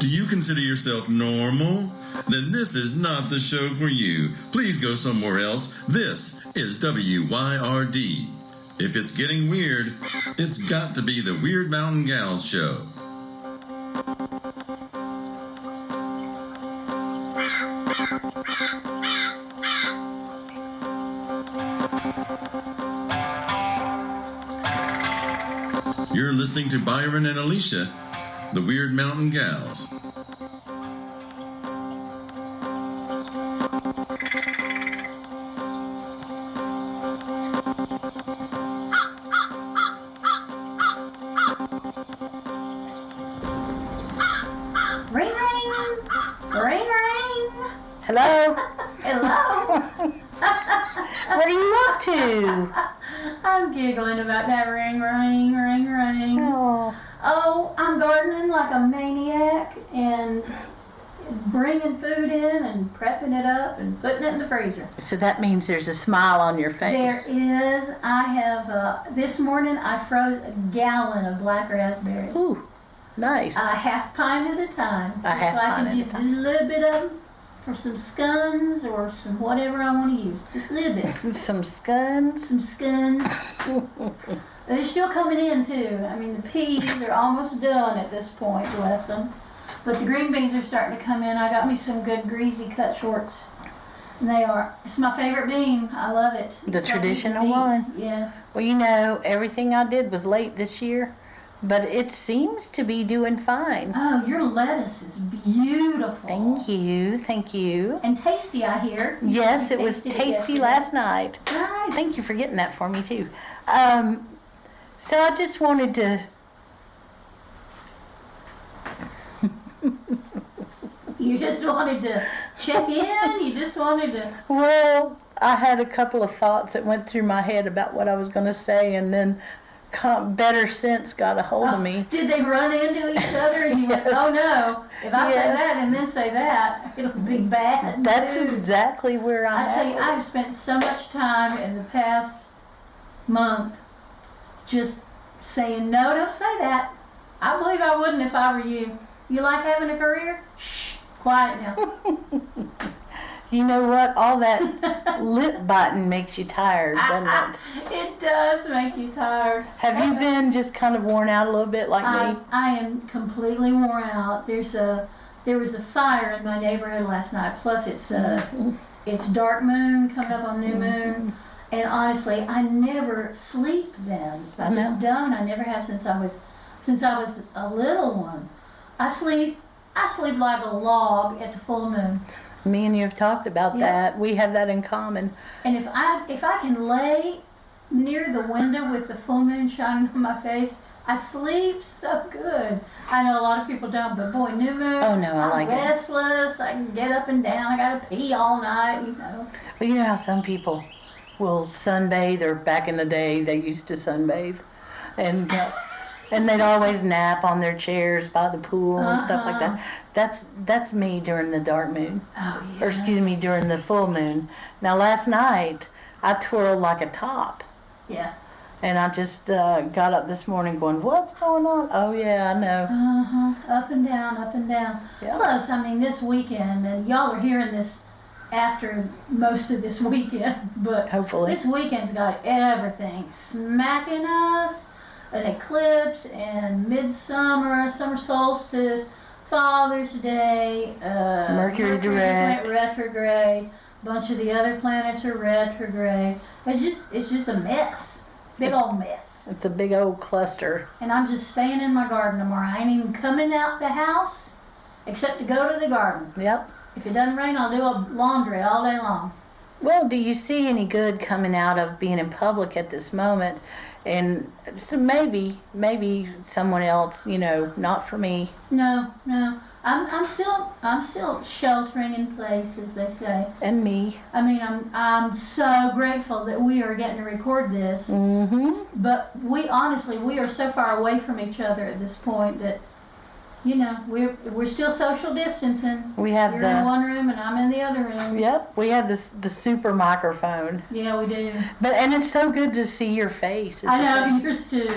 Do you consider yourself normal? Then this is not the show for you. Please go somewhere else. This is WYRD. If it's getting weird, it's got to be the Weird Mountain Gals show. You're listening to Byron and Alicia, the Weird Mountain Gals. Ring, ring. Ring, ring. Hello? Hello. What are you up to? I'm giggling about that ring, ring, ring, ring. Oh, I'm gardening like a maniac and bringing food in and prepping it up and putting it in the freezer. So that means there's a smile on your face. There is. I have, this morning I froze a gallon of black raspberries. Ooh, nice. A half pint at a time. A half so I pint can at just a do a little bit of them for some scones or some whatever I want to use. Just a little bit. Some scones. Some scones. They're still coming in too. I mean, the peas are almost done at this point, bless them. But the green beans are starting to come in. I got me some good greasy cut shorts. And they are, it's my favorite bean. I love it. The traditional one? Yeah. Well, you know, everything I did was late this year, but it seems to be doing fine. Oh, your lettuce is beautiful. Thank you, thank you. And tasty, I hear. Yes, it was tasty last night. Nice. Thank you for getting that for me too. So I just wanted to... You just wanted to check in? You just wanted to... Well, I had a couple of thoughts that went through my head about what I was going to say, and then better sense got a hold of me. Did they run into each other and you Yes. went, oh no, if I say Yes. that and then say that, it'll be bad. That's news." exactly where I'm I tell you, at. I've spent so much time in the past month just saying, no, don't say that. I believe I wouldn't if I were you. You like having a career? Shh, quiet now. You know what? All that lip biting makes you tired, doesn't it? It does make you tired. Have you been just kind of worn out a little bit like me? I am completely worn out. There was a fire in my neighborhood last night. Plus, it's dark moon coming up on new moon, and honestly, I never sleep then. I just don't. I never have since I was a little one. I sleep like a log at the full moon. Me and you have talked about that. We have that in common. And if I can lay near the window with the full moon shining on my face, I sleep so good. I know a lot of people don't, but boy, new moon. Oh no, I like I'm restless. I can get up and down. I gotta pee all night, you know. But you know how some people will sunbathe, or back in the day they used to sunbathe, and they'd always nap on their chairs by the pool and stuff like that. That's me during the dark moon. Oh yeah. Or excuse me, during the full moon. Now last night I twirled like a top. Yeah. And I just got up this morning going, what's going on? Oh yeah, I know. Up and down, up and down. Yeah. Plus, I mean, this weekend, and y'all are hearing this after most of this weekend, but Hopefully. this weekend's got everything smacking us. An eclipse and midsummer, summer solstice, Father's Day, Mercury just direct. went retrograde. A bunch of the other planets are retrograde. It's just a mess, big old mess. It's a big old cluster. And I'm just staying in my garden tomorrow. I ain't even coming out the house except to go to the garden. Yep. If it doesn't rain, I'll do a laundry all day long. Well, do you see any good coming out of being in public at this moment? And so maybe someone else, you know, not for me. No. I'm still sheltering in place, as they say. And me. I mean, I'm so grateful that we are getting to record this. Mm-hmm. But we are so far away from each other at this point that you know, we're still social distancing. We have You're in one room and I'm in the other room. Yep, we have the super microphone. Yeah, we do. And it's so good to see your face. I know, yours too.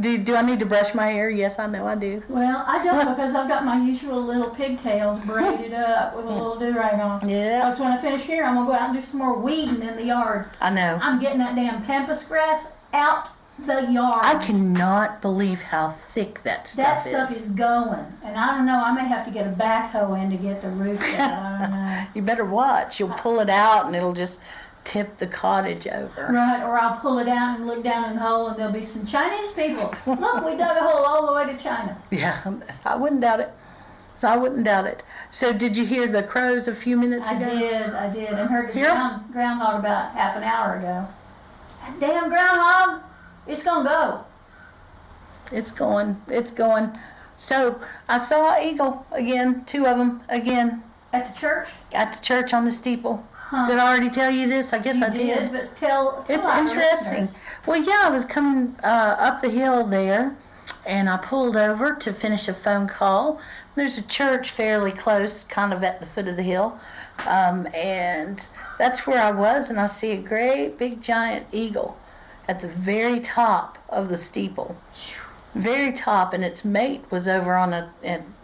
Do I need to brush my hair? Yes, I know I do. Well, I don't, because I've got my usual little pigtails braided up with a little do-rag on. Yeah. Plus, when I finish here, I'm going to go out and do some more weeding in the yard. I know. I'm getting that damn pampas grass out the yard. I cannot believe how thick that stuff is. That stuff is going. And I don't know, I may have to get a backhoe in to get the roots out. I don't know. You better watch. You'll pull it out and it'll just tip the cottage over. Right, or I'll pull it out and look down in the hole and there'll be some Chinese people. Look, we dug a hole all the way to China. Yeah, I wouldn't doubt it. So did you hear the crows a few minutes ago? I did. And heard the groundhog about half an hour ago. That damn groundhog, it's gonna go. It's going. So I saw an eagle again, 2 of them again. At the church? At the church on the steeple. Huh. Did I already tell you this? I guess I did. But tell It's our interesting. listeners. Well, yeah, I was coming up the hill there, and I pulled over to finish a phone call. There's a church fairly close, kind of at the foot of the hill, and that's where I was, and I see a great big giant eagle at the very top of the steeple. Very top, and its mate was over on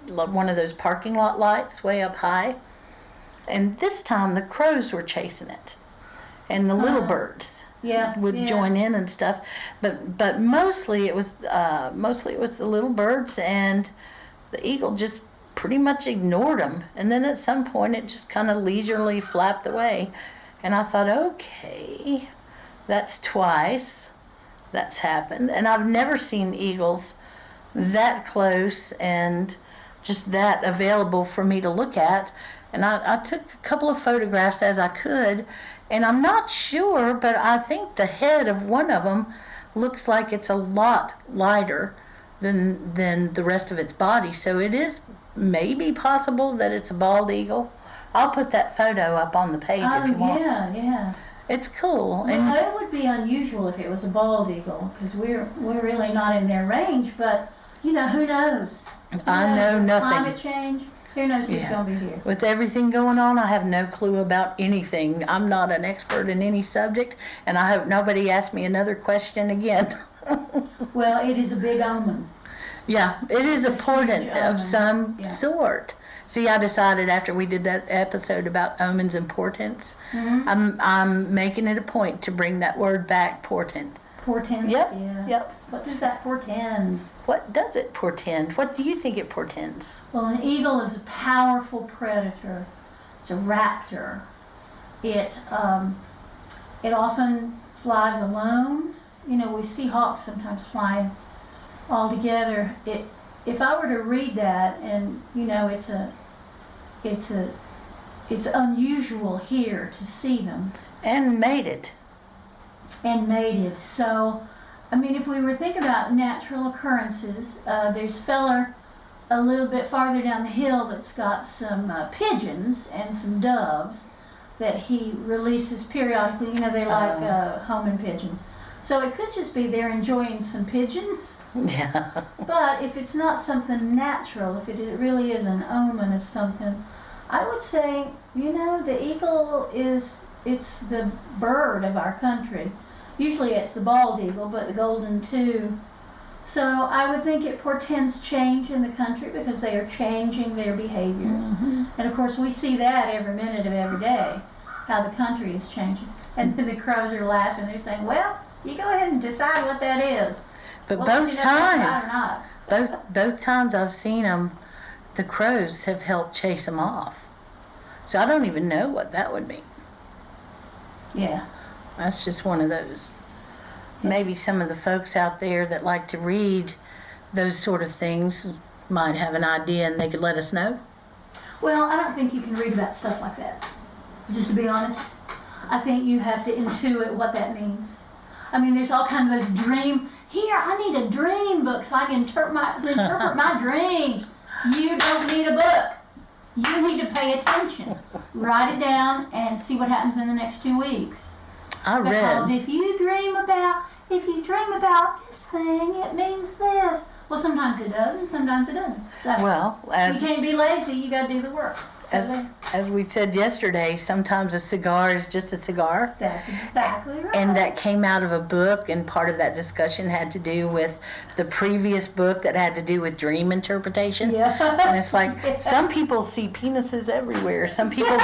one of those parking lot lights way up high. And this time the crows were chasing it, and the little birds would join in and stuff. But mostly it was the little birds, and the eagle just pretty much ignored them. And then at some point it just kind of leisurely flapped away, and I thought, okay, that's twice that's happened, and I've never seen eagles that close and just that available for me to look at. And I took a couple of photographs as I could, and I'm not sure, but I think the head of one of them looks like it's a lot lighter than the rest of its body. So it is maybe possible that it's a bald eagle. I'll put that photo up on the page if you want. Yeah. It's cool. Well, it would be unusual if it was a bald eagle, because we're really not in their range. But you know, who knows? I know nothing. Climate change. Who knows who's going to be here? With everything going on, I have no clue about anything. I'm not an expert in any subject, and I hope nobody asks me another question again. Well, it is a big omen. Yeah, it is a portent of some sort. See, I decided after we did that episode about omens and portents, I'm making it a point to bring that word back, portent. Portent? Yep. Yeah. Yep. What does that portend? What does it portend? What do you think it portends? Well, an eagle is a powerful predator. It's a raptor. It often flies alone. You know, we see hawks sometimes flying all together. If I were to read that, and you know, it's unusual here to see them. And mated. And mated. So, I mean, if we were thinking about natural occurrences, there's a feller a little bit farther down the hill that's got some pigeons and some doves that he releases periodically. You know, they're like homing pigeons. So it could just be they're enjoying some pigeons. Yeah. But if it's not something natural, if it really is an omen of something, I would say, you know, the eagle it's the bird of our country. Usually it's the bald eagle, but the golden too. So I would think it portends change in the country because they are changing their behaviors. Mm-hmm. And of course we see that every minute of every day, how the country is changing. And then the crows are laughing. They're saying, well, you go ahead and decide what that is. But Well, both you know, that's times, right or not. both times I've seen them, the crows have helped chase them off. So I don't even know what that would mean. Yeah. That's just one of those. Maybe some of the folks out there that like to read those sort of things might have an idea and they could let us know. Well, I don't think you can read about stuff like that. Just to be honest, I think you have to intuit what that means. I mean, there's all kinds of those dream. Here, I need a dream book so I can interpret my dreams. You don't need a book. You need to pay attention. Write it down and see what happens in the next 2 weeks. Because if you dream about this thing, it means this. Well, sometimes it does, and sometimes it doesn't. So Well, you can't be lazy. You got to do the work. So as we said yesterday, sometimes a cigar is just a cigar. that's exactly right. And that came out of a book, and part of that discussion had to do with the previous book that had to do with dream interpretation. Yeah. And it's like, some people see penises everywhere. Some people,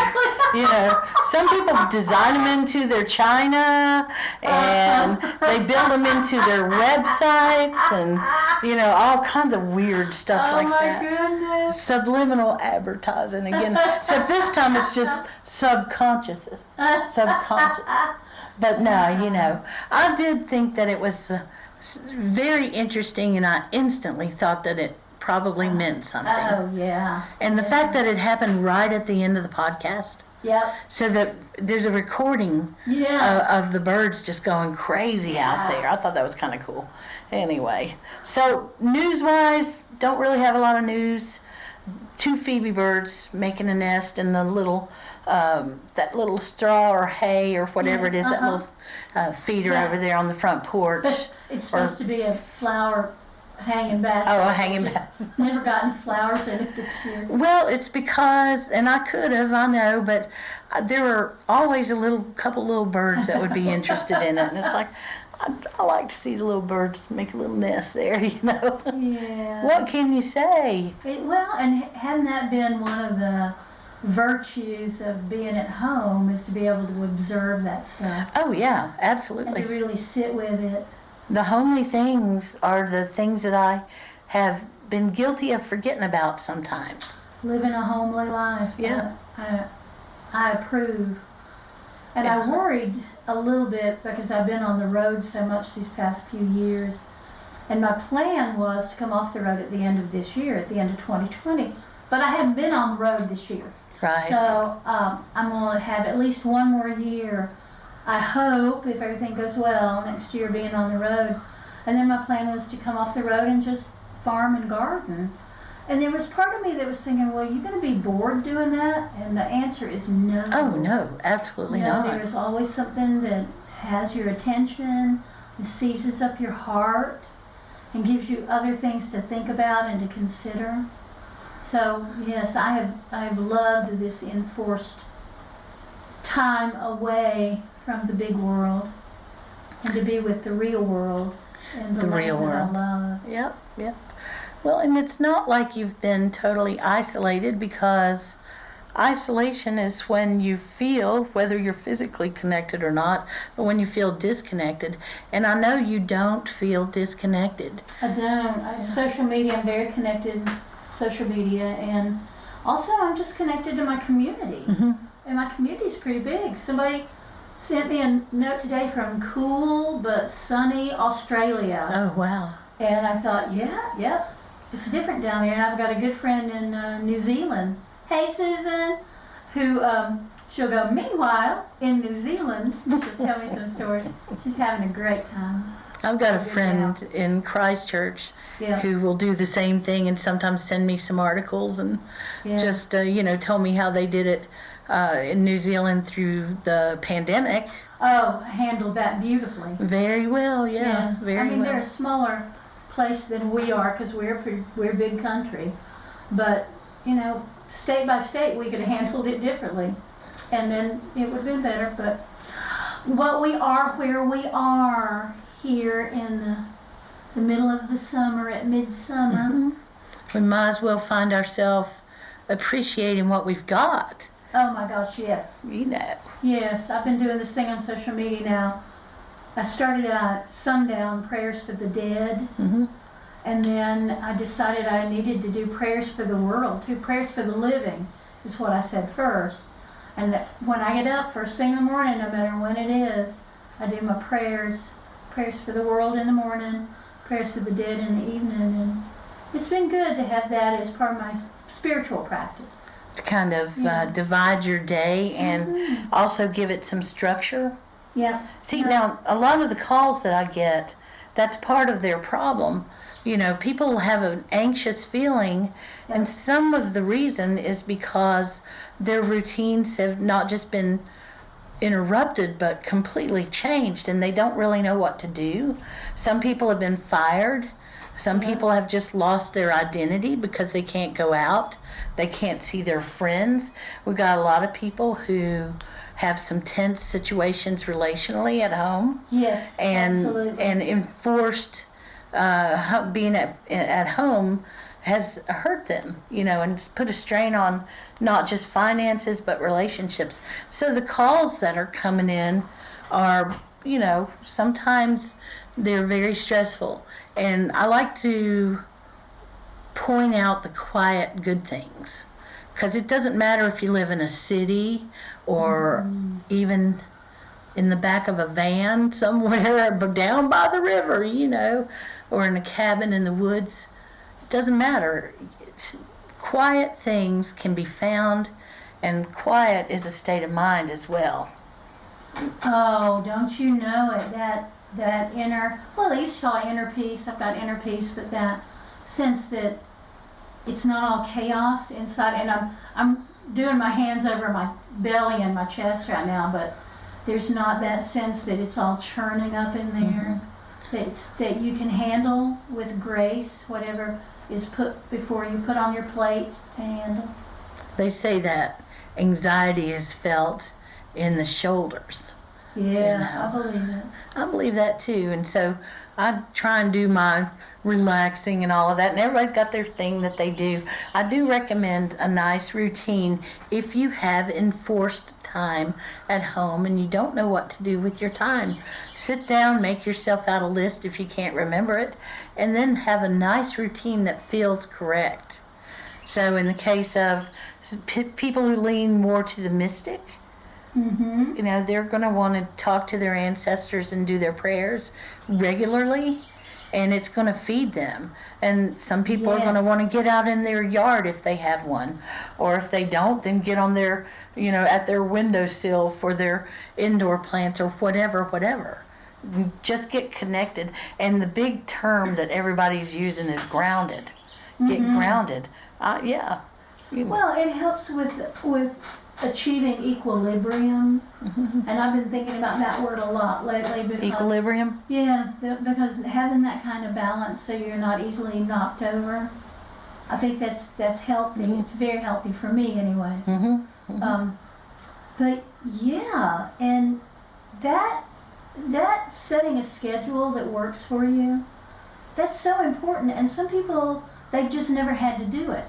some people design them into their china, and they build them into their websites, and, all kinds of weird stuff like that. Oh, my goodness. Subliminal advertising again. Except this time it's just subconscious. But no, I did think that it was very interesting, and I instantly thought that it probably meant something. Oh, yeah. And the fact that it happened right at the end of the podcast, Yep. so that there's a recording of the birds just going crazy out there. I thought that was kind of cool. Anyway, so news-wise, don't really have a lot of news. 2 phoebe birds making a nest in the little that little straw or hay or whatever it is, that little feeder over there on the front porch. It's supposed to be a flower hanging basket. Oh, a hanging basket. Never got any flowers in it this year. Well, it's because, and I could have, I know, but there were always couple little birds that would be interested in it, and it's like, I like to see the little birds make a little nest there, Yeah. What can you say? And hadn't that been one of the virtues of being at home, is to be able to observe that stuff Oh yeah, and absolutely. to really sit with it? The homely things are the things that I have been guilty of forgetting about sometimes. Living a homely life. Yeah. I approve. And I worried a little bit because I've been on the road so much these past few years. And my plan was to come off the road at the end of this year, at the end of 2020. But I haven't been on the road this year. Right. So I'm going to have at least one more year, I hope, if everything goes well, next year being on the road. And then my plan was to come off the road and just farm and garden. And there was part of me that was thinking, well, you're going to be bored doing that? And the answer is no. Oh, no, absolutely not. There is always something that has your attention, that seizes up your heart, and gives you other things to think about and to consider. So, yes, I have loved this enforced time away from the big world and to be with the real world and the real land world. that I love. Yep. Well, and it's not like you've been totally isolated, because isolation is when you feel, whether you're physically connected or not, but when you feel disconnected. And I know you don't feel disconnected. I don't. Social media, I'm very connected to social media, and also I'm just connected to my community. Mm-hmm. And my community is pretty big. Somebody sent me a note today from cool but sunny Australia. Oh, wow. And I thought, yep, it's different down there. And I've got a good friend in New Zealand. Hey, Susan, who she'll go, meanwhile, in New Zealand, she'll tell me some stories. She's having a great time. I've got a friend in Christchurch who will do the same thing and sometimes send me some articles and just, tell me how they did it in New Zealand through the pandemic. Oh, handled that beautifully. Very well, very well. They're a smaller place than we are because we're a big country. But, state by state, we could have handled it differently. And then it would have been better. But what we are where we are here in the middle of the summer, at midsummer. Mm-hmm. We might as well find ourselves appreciating what we've got. Oh my gosh, yes. Yes, I've been doing this thing on social media now. I started at sundown prayers for the dead. Mm-hmm. And then I decided I needed to do prayers for the world, too. Prayers for the living is what I said first. And that when I get up first thing in the morning, no matter when it is, I do my prayers for the world in the morning, prayers for the dead in the evening. And it's been good to have that as part of my spiritual practice. To kind of divide your day and also give it some structure. Yeah. See, now, a lot of the calls that I get, that's part of their problem. People have an anxious feeling, and some of the reason is because their routines have not just been interrupted, but completely changed, and they don't really know what to do. Some people have been fired. Some people have just lost their identity because they can't go out. They can't see their friends. We've got a lot of people who have some tense situations relationally at home. Yes, absolutely. And enforced being at home has hurt them, and it's put a strain on not just finances but relationships. So the calls that are coming in are, sometimes they're very stressful. And I like to point out the quiet good things, because it doesn't matter if you live in a city or even in the back of a van somewhere down by the river, or in a cabin in the woods. It doesn't matter. Quiet things can be found, and quiet is a state of mind as well. Oh, don't you know it? That inner, well, they used to call it inner peace. I've got inner peace, but that sense that it's not all chaos inside. And I'm doing my hands over my belly and my chest right now, but there's not that sense that it's all churning up in there. That you can handle with grace whatever is put before you, put on your plate to handle. They say that anxiety is felt in the shoulders. Yeah, I believe it. I believe that too. And so I try and do my relaxing and all of that. And everybody's got their thing that they do. I do recommend a nice routine if you have enforced time at home and you don't know what to do with your time. Sit down, make yourself out a list if you can't remember it, and then have a nice routine that feels correct. So in the case of people who lean more to the mystic, they're going to want to talk to their ancestors and do their prayers regularly, and it's going to feed them. And some people are going to want to get out in their yard if they have one, or if they don't, then get on their, at their windowsill for their indoor plants or whatever. Just get connected. And the big term that everybody's using is grounded. Get grounded. Yeah. Well, it helps with achieving equilibrium, and I've been thinking about that word a lot lately. Because, equilibrium? Yeah, because having that kind of balance so you're not easily knocked over, I think that's healthy. It's very healthy for me anyway. But yeah, and that setting a schedule that works for you, that's so important. And some people, they've just never had to do it.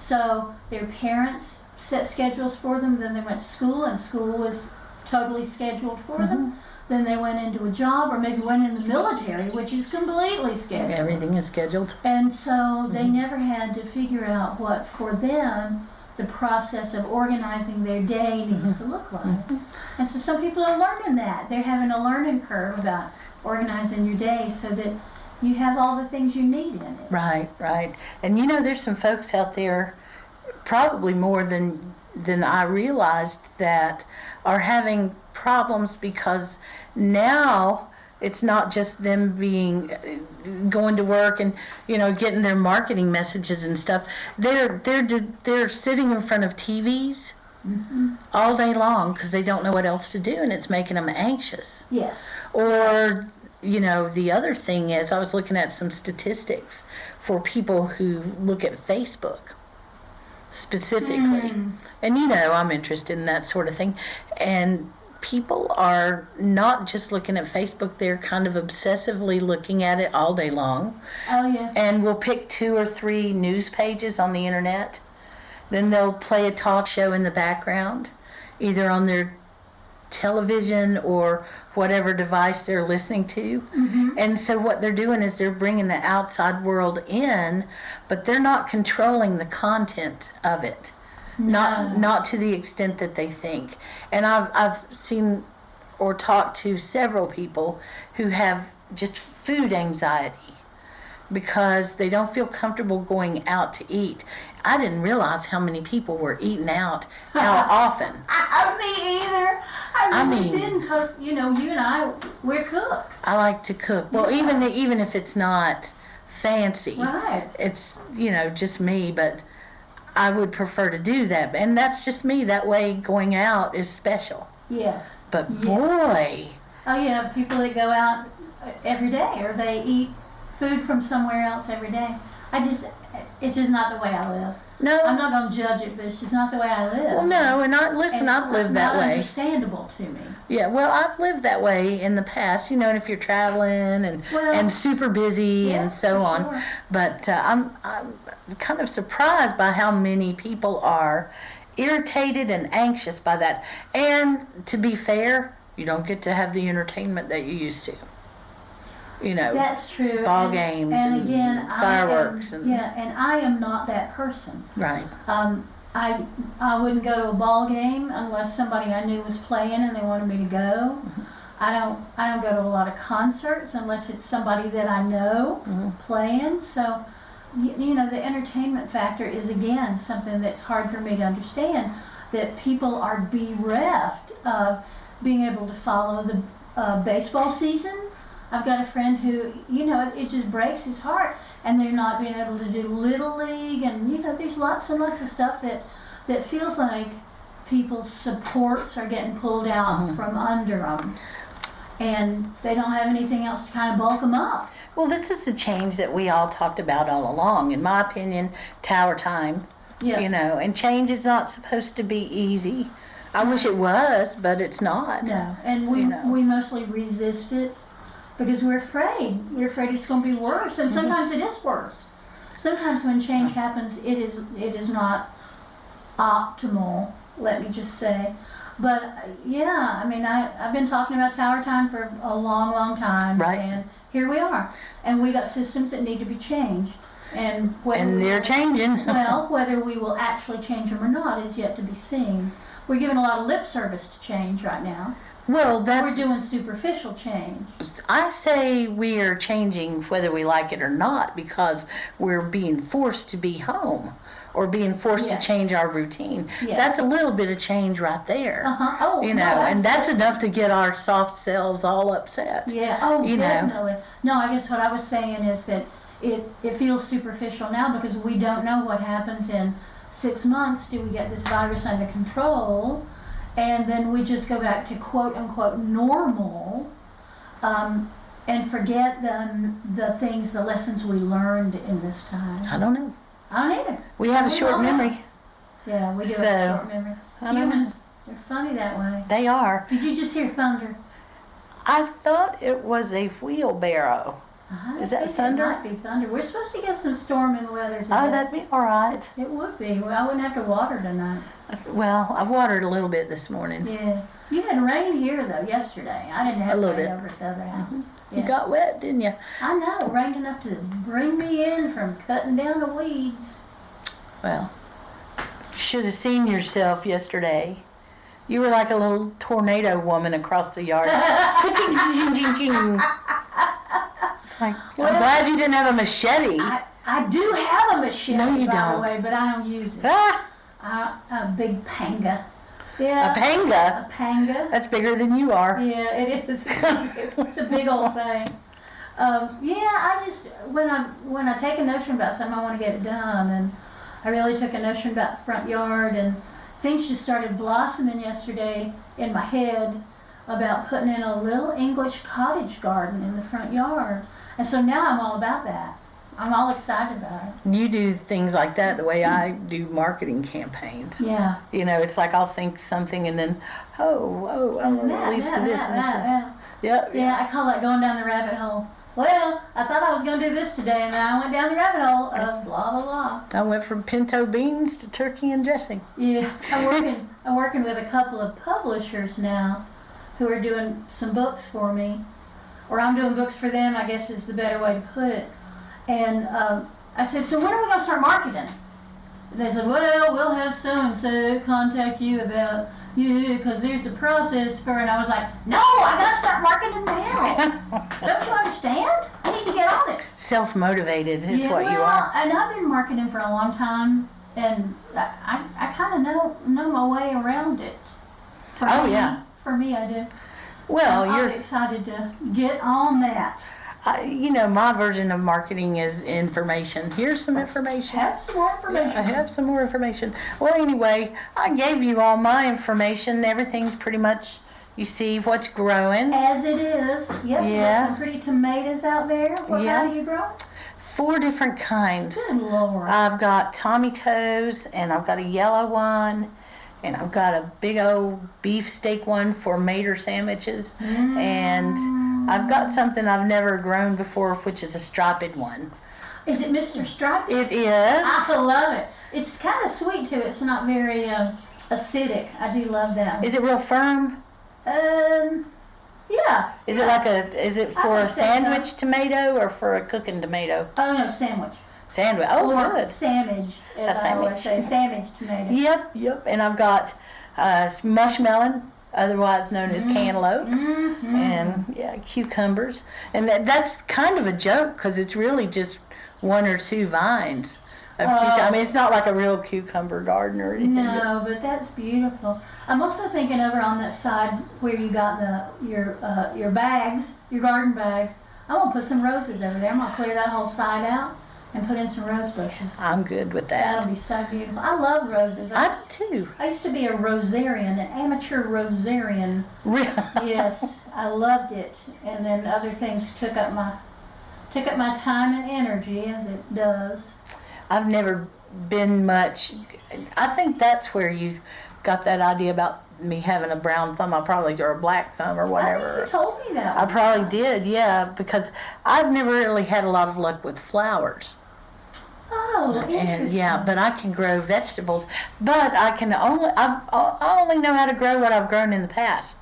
So their parents set schedules for them, then they went to school and school was totally scheduled for them. Then they went into a job or maybe went in the military, which is completely scheduled. Everything is scheduled. And so they never had to figure out what for them the process of organizing their day needs to look like. And so some people are learning that. They're having a learning curve about organizing your day so that you have all the things you need in it. Right. And there's some folks out there, probably more than I realized, that are having problems because now it's not just them going to work and getting their marketing messages and stuff. They're sitting in front of TVs all day long because they don't know what else to do, and it's making them anxious. Yes. Or the other thing is, I was looking at some statistics for people who look at Facebook specifically. And I'm interested in that sort of thing. And people are not just looking at Facebook, they're kind of obsessively looking at it all day long. Oh, yes. And will pick 2 or 3 news pages on the internet. Then they'll play a talk show in the background, either on their television or whatever device they're listening to. And so what they're doing is they're bringing the outside world in, but they're not controlling the content of it. Not to the extent that they think. And I've seen or talked to several people who have just food anxiety because they don't feel comfortable going out to eat. I didn't realize how many people were eating out often. Me either. I really didn't, because you and I, we're cooks. I like to cook. Well, even if it's not fancy, right? It's just me, but I would prefer to do that, and that's just me. That way, going out is special. Yes. But boy. Oh yeah, people that go out every day, or they eat food from somewhere else every day. It's just not the way I live. No. I'm not going to judge it, but it's just not the way I live. Well, no, and I've lived that way. It's not understandable to me. Yeah, well, I've lived that way in the past, and if you're traveling and super busy and so on. Sure. But I'm kind of surprised by how many people are irritated and anxious by that. And to be fair, you don't get to have the entertainment that you used to. That's true. Ball games and again, fireworks and I am not that person. Right. I wouldn't go to a ball game unless somebody I knew was playing and they wanted me to go. Mm-hmm. I don't go to a lot of concerts unless it's somebody that I know playing. So, the entertainment factor is again something that's hard for me to understand. That people are bereft of being able to follow the baseball season. I've got a friend who, it just breaks his heart, and they're not being able to do Little League, and, there's lots and lots of stuff that feels like people's supports are getting pulled out from under them, and they don't have anything else to kind of bulk them up. Well, this is the change that we all talked about all along. In my opinion, tower time, and change is not supposed to be easy. I wish it was, but it's not. No, and we mostly resist it. Because we're afraid. We're afraid it's going to be worse, and sometimes it is worse. Sometimes when change happens, it is not optimal. Let me just say, but I've been talking about tower time for a long, long time, right. And here we are, and we got systems that need to be changed, and they're changing. Well, whether we will actually change them or not is yet to be seen. We're giving a lot of lip service to change right now. Well, we're doing superficial change. I say we are changing whether we like it or not because we're being forced to be home or being forced to change our routine. Yes. That's a little bit of change right there. Oh, and that's enough to get our soft selves all upset. Yeah. Oh, definitely. No, I guess what I was saying is that it feels superficial now because we don't know what happens in 6 months. Do we get this virus under control? And then we just go back to quote unquote normal, and forget the lessons we learned in this time. I don't know. I don't either. We have a short memory. Yeah, we do have a short memory. Humans, they're funny that way. They are. Did you just hear thunder? I thought it was a wheelbarrow. Is that thunder? It might be thunder. We're supposed to get some stormy weather today. Oh, that'd be all right. It would be. Well, I wouldn't have to water tonight. Well, I've watered a little bit this morning. Yeah. You had rain here, though, yesterday. I didn't have rain over at the other house. Yeah. You got wet, didn't you? I know. It rained enough to bring me in from cutting down the weeds. Well, you should have seen yourself yesterday. You were like a little tornado woman across the yard. It's like, I'm glad you didn't have a machete. I do have a machete, no, you by don't. the way, but I don't use it. A big panga. Yeah. A panga? A panga. That's bigger than you are. Yeah, it is. It's a big old thing. I just, when I take a notion about something, I want to get it done. And I really took a notion about the front yard, and things just started blossoming yesterday in my head about putting in a little English cottage garden in the front yard. And so now I'm all about that. I'm all excited about it. You do things like that the way I do marketing campaigns. Yeah. It's like I'll think something and then, at least to this and this. Yep. Yeah, I call that going down the rabbit hole. Well, I thought I was going to do this today, and then I went down the rabbit hole of blah, blah, blah. I went from pinto beans to turkey and dressing. Yeah, I'm working with a couple of publishers now who are doing some books for me. Or I'm doing books for them, I guess is the better way to put it. And I said, so when are we going to start marketing? And they said, well, we'll have so-and-so contact you about you, because there's a process for it. And I was like, no, I got to start marketing now. Don't you understand? I need to get on it. Self-motivated is what you are. And I've been marketing for a long time, and I kind of know my way around it. For me, I do. Well, I'm excited to get on that. My version of marketing is information. Here's some information. Have some more information. Yeah, I have some more information. Well, anyway, I gave you all my information. Everything's pretty much, You see what's growing. As it is. Yep. Yes. You got some pretty tomatoes out there. What kind are you growing? 4 different kinds. Good Lord. I've got Tommy Toes, and I've got a yellow one, and I've got a big old beefsteak one for mater sandwiches, and I've got something I've never grown before, which is a striped one. Is it Mr. Striped? It is. I love it. It's kind of sweet too. It's not very acidic. I do love that. Is it real firm? Yeah. Is it like is it for a say sandwich so. tomato or for a cooking tomato? Oh no, sandwich. Sandwich. Oh, Or good. sandwich, as I always say. Sandwich tomato. Yep. And I've got mushmelon, otherwise known as cantaloupe, and cucumbers. And that's kind of a joke because it's really just 1 or 2 vines. I mean, it's not like a real cucumber garden or anything. No, but that's beautiful. I'm also thinking over on that side where you got your bags, your garden bags. I want to put some roses over there. I'm gonna clear that whole side out and put in some rose bushes. I'm good with that. That'll be so beautiful. I love roses. I do too. I used to be a rosarian, an amateur rosarian. Yes, I loved it. And then other things took up my time and energy, as it does. I've never been much. I think that's where you got that idea about me having a brown thumb. Or a black thumb or whatever. I think you told me that. I probably did, yeah, because I've never really had a lot of luck with flowers. Oh, interesting. And yeah, but I can grow vegetables. But I only know how to grow what I've grown in the past.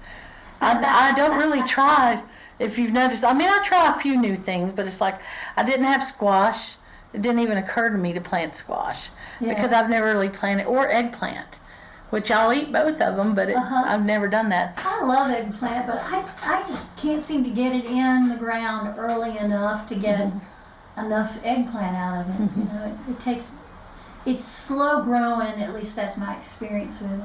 I don't really try. If you've noticed, I mean, I try a few new things, but it's like I didn't have squash. It didn't even occur to me to plant squash because I've never really planted, or eggplant, which I'll eat both of them, but I've never done that. I love eggplant, but I just can't seem to get it in the ground early enough to get enough eggplant out of it. You know, it's slow growing. At least that's my experience with it.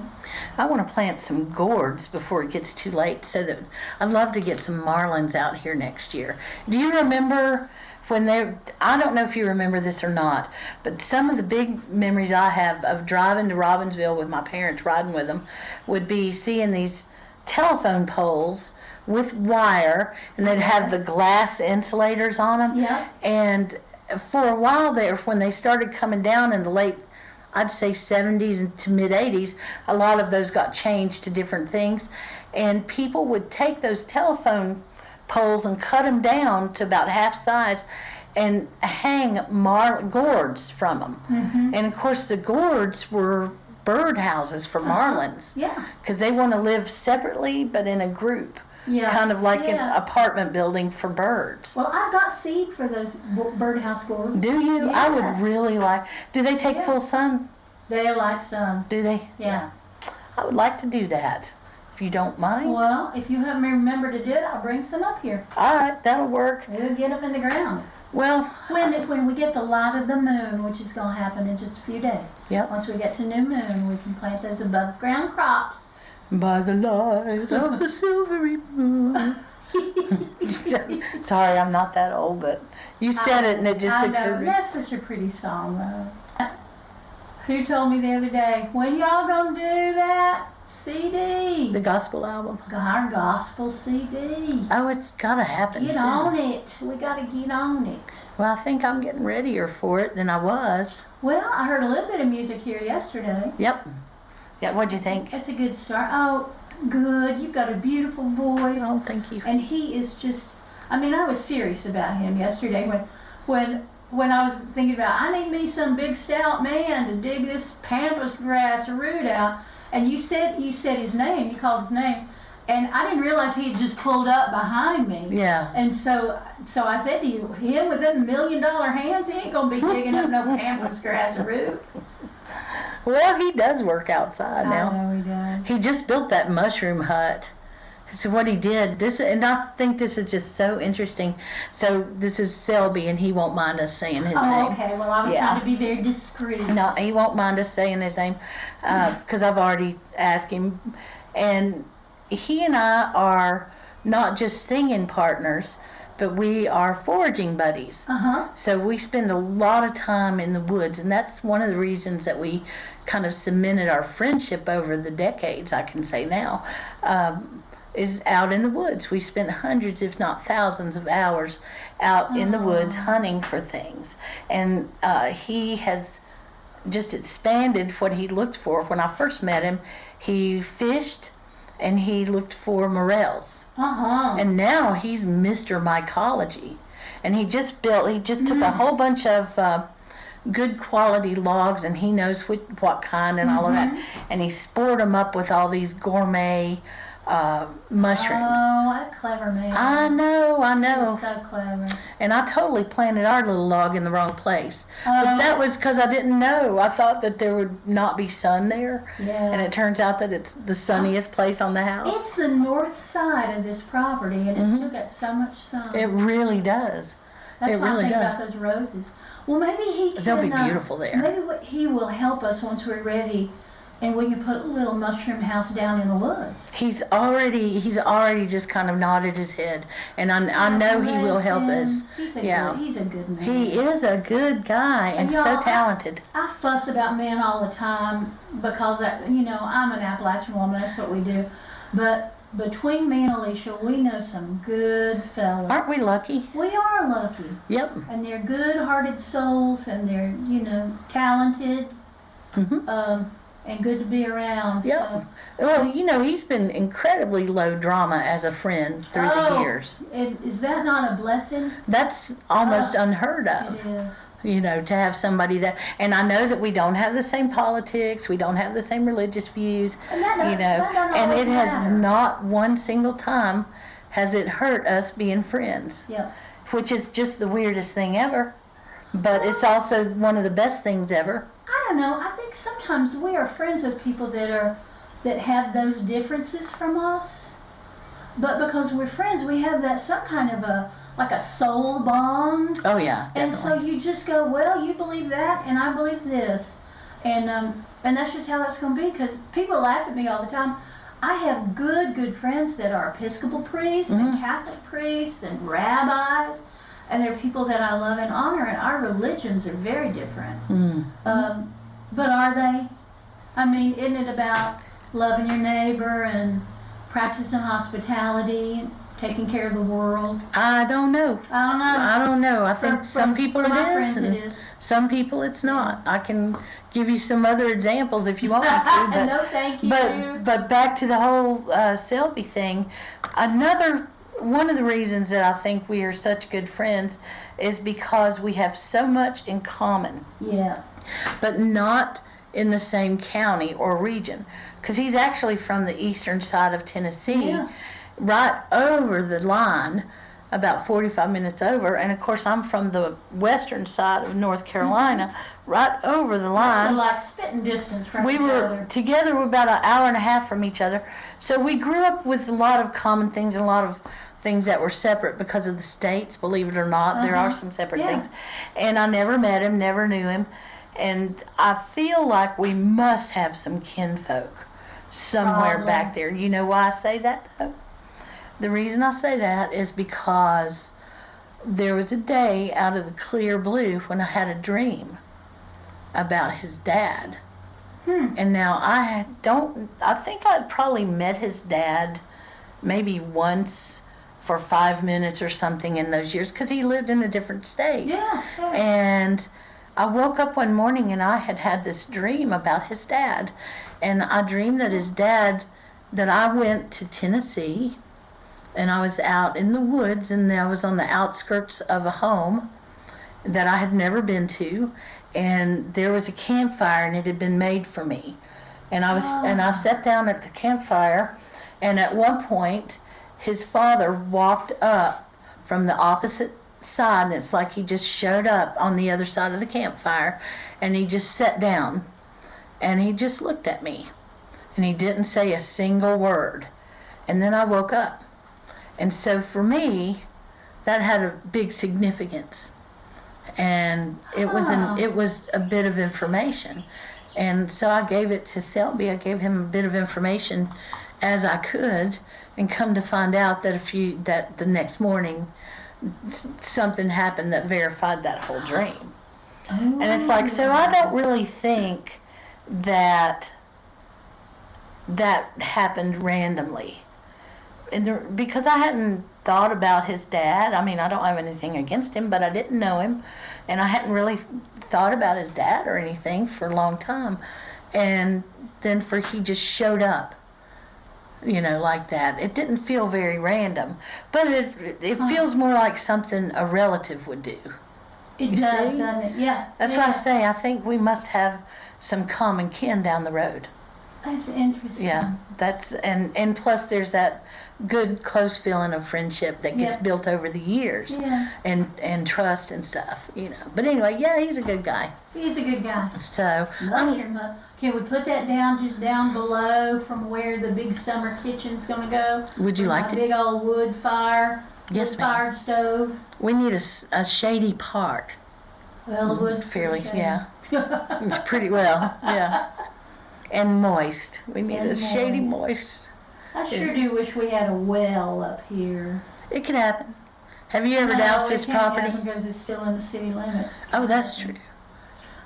I want to plant some gourds before it gets too late, so that I'd love to get some marlins out here next year. Do you remember? I don't know if you remember this or not, but some of the big memories I have of driving to Robbinsville with my parents, riding with them, would be seeing these telephone poles with wire, and they'd have the glass insulators on them. Yeah. And for a while there, when they started coming down in the late, I'd say 70s to mid 80s, a lot of those got changed to different things, and people would take those telephone poles and cut them down to about half size and hang gourds from them. And of course the gourds were bird houses for marlins. Yeah. Because they want to live separately but in a group. Yeah. Kind of like an apartment building for birds. Well, I've got seed for those birdhouse gourds. Do you? Yes. I would really like. Do they take full sun? They like sun. Do they? Yeah. I would like to do that, if you don't mind. Well, if you haven't remembered to do it, I'll bring some up here. All right, that'll work. We'll get them in the ground. Well, when we get the light of the moon, which is going to happen in just a few days. Yep. Once we get to new moon, we can plant those above ground crops. By the light of the silvery moon. Sorry, I'm not that old, but you said it and it just occurred to me. That's such a pretty song, though. Who told me the other day, when y'all gonna do that CD? The gospel album. Our gospel CD. Oh, it's gotta happen Get soon. on it. We gotta get on it. Well, I think I'm getting readier for it than I was. Well, I heard a little bit of music here yesterday. Yep. Yeah, what'd you think? That's a good start. Oh, good. You've got a beautiful voice. Oh, thank you. And he is just, I mean, I was serious about him yesterday when I was thinking about, I need me some big stout man to dig this pampas grass root out. And you said his name, you called his name, and I didn't realize he had just pulled up behind me. Yeah. And so I said to you, him with them $1 million hands, he ain't gonna be digging up no pampas grass root. Well, he does work outside now. I know he does. He just built that mushroom hut. So what he did, and I think this is just so interesting. So this is Selby, and he won't mind us saying his name. Oh, okay. Well, I was trying to be very discreet. No, he won't mind us saying his name, because I've already asked him. And he and I are not just singing partners, but we are foraging buddies. So we spend a lot of time in the woods, and that's one of the reasons that we kind of cemented our friendship over the decades, I can say now. is out in the woods. We spent hundreds, if not thousands, of hours out in the woods hunting for things. And he has just expanded what he looked for. When I first met him, he fished and he looked for morels. And now he's Mr. Mycology. And he just took a whole bunch of good quality logs, and he knows what kind and all of that. And he spored them up with all these gourmet mushrooms. Oh, that clever man. I know. He's so clever. And I totally planted our little log in the wrong place. Oh. But that was because I didn't know. I thought that there would not be sun there. Yeah. And it turns out that it's the sunniest place on the house. It's the north side of this property, and it's still got so much sun. It really does. That's it why really I think does. about those roses. Well, maybe he can. They'll be beautiful there. Maybe he will help us once we're ready, and we can put a little mushroom house down in the woods. He's already just kind of nodded his head, and I know he will help us. He's a good man. He is a good guy and so y'all, talented. I fuss about men all the time because I'm an Appalachian woman. That's what we do. But between me and Alicia, we know some good fellas. Aren't we lucky? We are lucky. Yep. And they're good-hearted souls, and they're talented. And good to be around. Yep. So. Well, he's been incredibly low drama as a friend through the years. Is that not a blessing? That's almost unheard of. It is. To have somebody that, and I know that we don't have the same politics, we don't have the same religious views, And that don't and always it has matter. not one single time has it hurt us being friends. Yeah. Which is just the weirdest thing ever, but it's also one of the best things ever. I don't know. I think sometimes we are friends with people that have those differences from us, but because we're friends, we have that some kind of a soul bond. Oh yeah, definitely. And so you just go, well, you believe that, and I believe this, and that's just how that's going to be. Because people laugh at me all the time. I have good friends that are Episcopal priests and Catholic priests and rabbis, and they're people that I love and honor. And our religions are very different. But are they? I mean, isn't it about loving your neighbor and practicing hospitality? Taking care of the world. I don't know. I don't know. I think some people for my it friends is, it and is. some people it's not. I can give you some other examples if you want me to. But, No, thank you. but back to the whole Selby thing. One of the reasons that I think we are such good friends is because we have so much in common. Yeah. But not in the same county or region. Because he's actually from the eastern side of Tennessee. Yeah. Right over the line, about 45 minutes over, and of course I'm from the western side of North Carolina, right over the line. So like spitting distance from We each were other. together about an hour and a half from each other, so we grew up with a lot of common things and a lot of things that were separate because of the states, believe it or not. There are some separate things. And I never met him, never knew him, and I feel like we must have some kinfolk somewhere Probably. back there. You know why I say that, though? The reason I say that is because there was a day out of the clear blue when I had a dream about his dad. And now I think I'd probably met his dad maybe once for 5 minutes or something in those years because he lived in a different state. Yeah. And I woke up one morning and I had this dream about his dad. And I dreamed that I went to Tennessee and I was out in the woods and I was on the outskirts of a home that I had never been to, and there was a campfire and it had been made for me. And I sat down at the campfire, and at one point his father walked up from the opposite side, and it's like he just showed up on the other side of the campfire, and he just sat down and he just looked at me and he didn't say a single word. And then I woke up. And so for me, that had a big significance. And it was a bit of information. And so I gave it to Selby. I gave him a bit of information as I could, and come to find out that the next morning something happened that verified that whole dream. And it's like, so I don't really think that happened randomly. because I hadn't thought about his dad. I mean, I don't have anything against him, but I didn't know him, and I hadn't really thought about his dad or anything for a long time. And then he just showed up, like that. It didn't feel very random, but it feels more like something a relative would do. It does, doesn't it? Yeah. That's why I say I think we must have some common kin down the road. That's interesting. Yeah, and plus there's that good close feeling of friendship that gets built over the years, and trust and stuff, But anyway, yeah, he's a good guy. He's a good guy. So can we put that down just down below from where the big summer kitchen's gonna go? Would you like to? Big old wood fire. Yes, wood-fired stove. We need a shady part. Well, the wood's fairly, shady. yeah. It's pretty well, yeah. And moist. We need a shady moist. I sure do wish we had a well up here. It could happen. Have you ever doused this property? Because it's still in the city limits. Oh, that's true.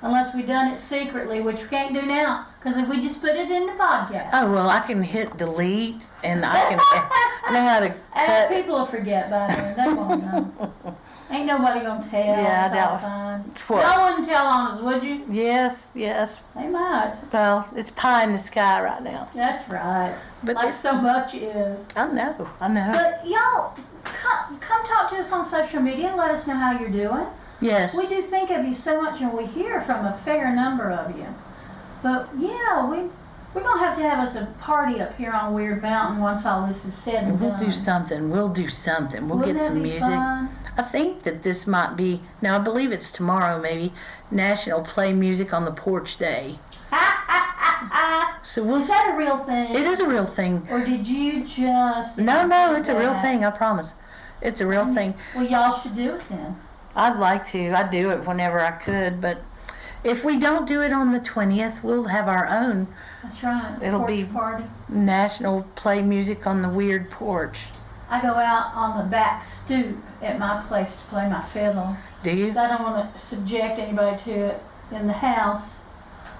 Unless we done it secretly, which we can't do now, because if we just put it in the podcast. Oh, well, I can hit delete, and I know how to cut. And people will forget by then. They won't know. Ain't nobody gonna tell. Yeah, it's all fine. What? Y'all wouldn't tell on us, would you? Yes. They might. Well, it's pie in the sky right now. That's right. But like so much is. I know. But y'all, come talk to us on social media and let us know how you're doing. Yes. We do think of you so much, and we hear from a fair number of you. But yeah, we're gonna have to have us a party up here on Wyrd Mountain once all this is said and done. We'll do something. We'll Wouldn't get some that be music. Fun? I think that this might be, now I believe it's tomorrow maybe, National Play Music on the Porch Day. So is that a real thing? It is a real thing. Or did you just... No, it's a real thing, I promise. It's a real thing. Well, y'all should do it then. I'd like to. I'd do it whenever I could, but if we don't do it on the 20th, we'll have our own. That's right. It'll porch be party. National Play Music on the Wyrd Porch. I go out on the back stoop at my place to play my fiddle. Do you? 'Cause I don't want to subject anybody to it in the house.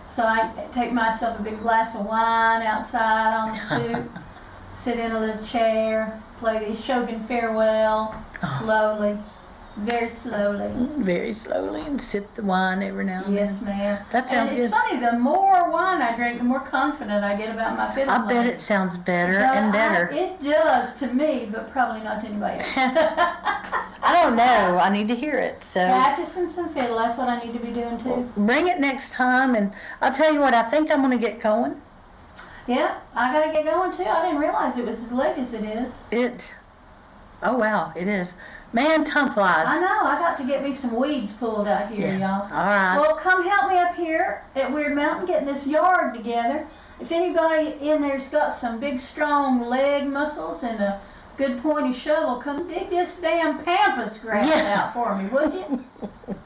So I take myself a big glass of wine outside on the stoop, sit in a little chair, play the Shogun Farewell slowly. Very slowly. Very slowly, and sip the wine every now and then. Yes, ma'am. That sounds good. And it's funny, the more wine I drink, the more confident I get about my fiddle I bet it sounds better and better. It does to me, but probably not to anybody else. I don't know. I need to hear it. So practicing some fiddle, that's what I need to be doing too. Bring it next time, and I'll tell you what, I think I'm going to get going. Yeah, I got to get going too. I didn't realize it was as late as it is. Oh wow, it is. Man, time flies. I know. I got to get me some weeds pulled out here, y'all. All right. Well, come help me up here at Wyrd Mountain getting this yard together. If anybody in there's got some big, strong leg muscles and a good pointy shovel, come dig this damn pampas grass out for me, would you?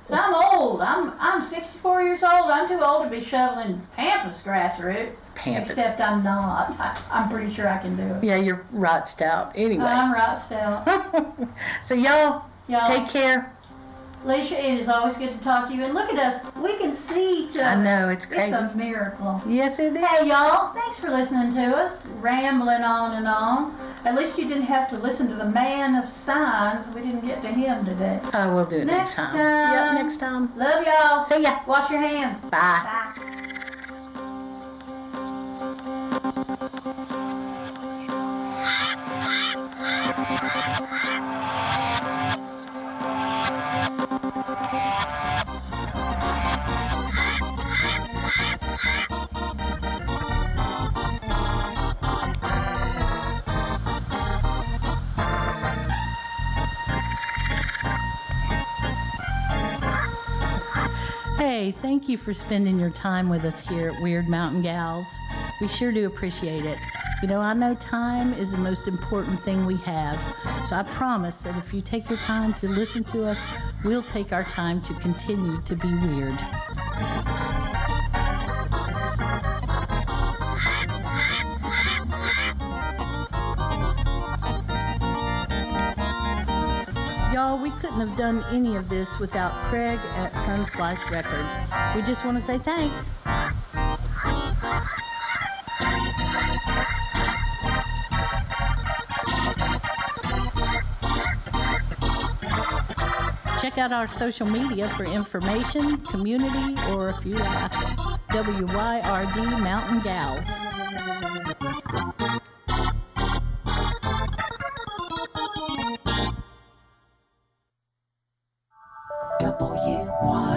So I'm old. I'm 64 years old. I'm too old to be shoveling pampas grass root. Except I'm not. I'm pretty sure I can do it. Yeah, you're right stout. Anyway. I'm right stout. So y'all take care. Alicia, it is always good to talk to you. And look at us. We can see each other. I know, it's crazy. It's a miracle. Yes, it is. Hey, y'all. Thanks for listening to us. Rambling on and on. At least you didn't have to listen to the man of signs. We didn't get to him today. Oh, we'll do it next time. Yep, next time. Love y'all. See ya. Wash your hands. Bye. Bye. Hey, thank you for spending your time with us here at Wyrd Mountain Gals. We sure do appreciate it. You know, I know time is the most important thing we have, so I promise that if you take your time to listen to us, we'll take our time to continue to be weird. Y'all, we couldn't have done any of this without Craig at Sunslice Records. We just want to say thanks. check out our social media for information, community, or a few laughs. WYRD Mountain Gals. WYRD.